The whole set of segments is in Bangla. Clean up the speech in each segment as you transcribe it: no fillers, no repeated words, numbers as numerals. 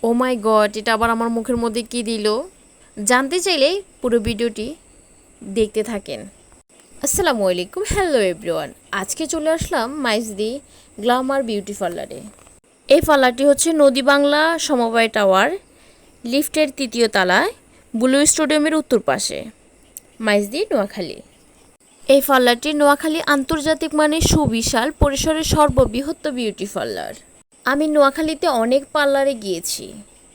ও মাই গড, এটা আবার আমার মুখের মধ্যে কি দিল? জানতে চাইলে পুরো ভিডিওটি দেখতে থাকেন। আসসালামু আলাইকুম, হ্যালো এভরিওয়ান। আজকে চলে আসলাম মাইজদি গ্ল্যামার বিউটি পার্লারে। এই পার্লারটি হচ্ছে নদী বাংলা সমবায় টাওয়ার লিফটের ৩য় তলায়, ব্লু স্টেডিয়ামের উত্তর পাশে, মাইজদি নোয়াখালী। এই পার্লারটি নোয়াখালী আন্তর্জাতিক মানের সুবিশাল পরিসরের সর্ববৃহৎ বিউটি পার্লার। আমি নোয়াখালীতে অনেক পার্লারে গিয়েছি,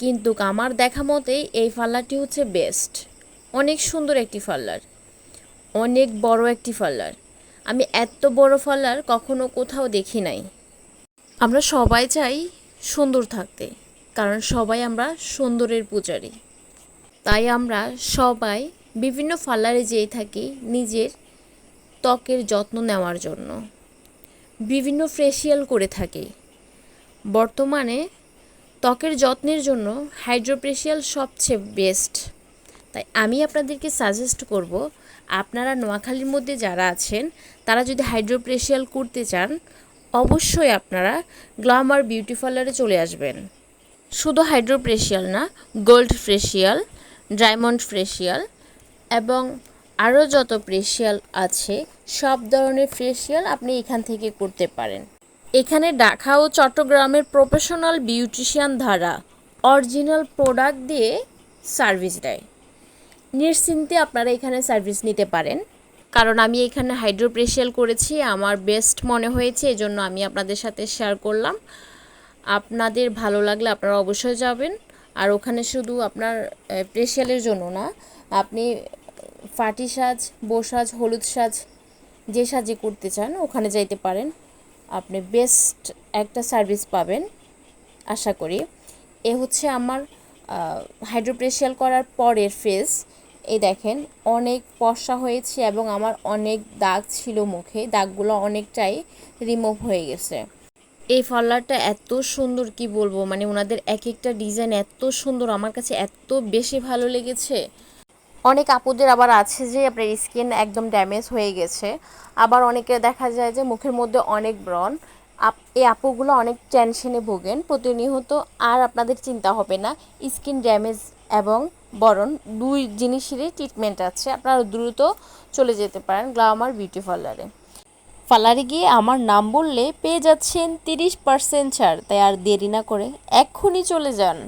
কিন্তু আমার দেখা মতেই এই পার্লারটি হচ্ছে বেস্ট। অনেক সুন্দর একটি পার্লার, অনেক বড় একটি পার্লার। আমি এত বড় পার্লার কখনো কোথাও দেখি নাই। আমরা সবাই চাই সুন্দর থাকতে, কারণ সবাই আমরা সুন্দরের পূজারী। তাই আমরা সবাই বিভিন্ন পার্লারে যেয়ে থাকি নিজের ত্বকের যত্ন নেওয়ার জন্য, বিভিন্ন ফেসিয়াল করে থাকি। বর্তমানে ত্বকের যত্নের জন্য হাইড্রোফেশিয়াল সবচেয়ে বেস্ট। তাই আমি আপনাদেরকে সাজেস্ট করব, আপনারা নোয়াখালীর মধ্যে যারা আছেন তারা যদি হাইড্রোফেশিয়াল করতে চান, অবশ্যই আপনারা গ্ল্যামার বিউটি পার্লারে চলে আসবেন। শুধু হাইড্রোফেশিয়াল না, গোল্ড ফেশিয়াল, ডায়মন্ড ফেশিয়াল এবং আরও যত ফেশিয়াল আছে সব ধরনের ফেশিয়াল আপনি এখান থেকে করতে পারেন। এখানে ঢাকা ও চট্টগ্রামের প্রফেশনাল বিউটিশিয়ান দ্বারা অরিজিনাল প্রোডাক্ট দিয়ে সার্ভিস দেয়। নিশ্চিন্তে আপনারা এখানে সার্ভিস নিতে পারেন, কারণ আমি এখানে হাইড্রোফেশিয়াল করেছি, আমার বেস্ট মনে হয়েছে, এজন্য আমি আপনাদের সাথে শেয়ার করলাম। আপনাদের ভালো লাগলে আপনারা অবশ্যই যাবেন। আর ওখানে শুধু আপনার ফেশিয়ালের জন্য না, আপনি ফাটি সাজ, বসাজ, হলুদ সাজ, যে সাজে করতে চান ওখানে যাইতে পারেন। আপনি বেস্ট একটা সার্ভিস পাবেন আশা করি। এ হচ্ছে আমার হাইড্রোফেশিয়াল করার পরের ফেস। এই দেখেন, অনেক ফর্সা হয়েছে এবং আমার অনেক দাগ ছিল মুখে, দাগগুলো অনেকটাই রিমুভ হয়ে গেছে। এই পার্লারটা এত সুন্দর, কি বলবো, মানে ওনাদের এক একটা ডিজাইন এত সুন্দর, আমার কাছে এত বেশি ভালো লেগেছে। অনেক আপুদের আবার আছে যে আপনার স্কিন একদম ড্যামেজ হয়ে গেছে, আবার অনেকে দেখা যায় যে মুখের মধ্যে অনেক ব্রণ। এই আপুগুলো অনেক টেনশনে ভোগেন প্রতিনিয়ত, আর আপনাদের চিন্তা হবে না। স্কিন ড্যামেজ এবং ব্রণ দুই জিনিসেরই ট্রিটমেন্ট আছে, আপনারা দ্রুত চলে যেতে পারেন গ্ল্যামার বিউটি পার্লারে। পার্লারে গিয়ে আমার নাম বললে পেয়ে যাচ্ছেন 30% ছাড়, তাই আর দেরি না করে এক্ষুনি চলে যান।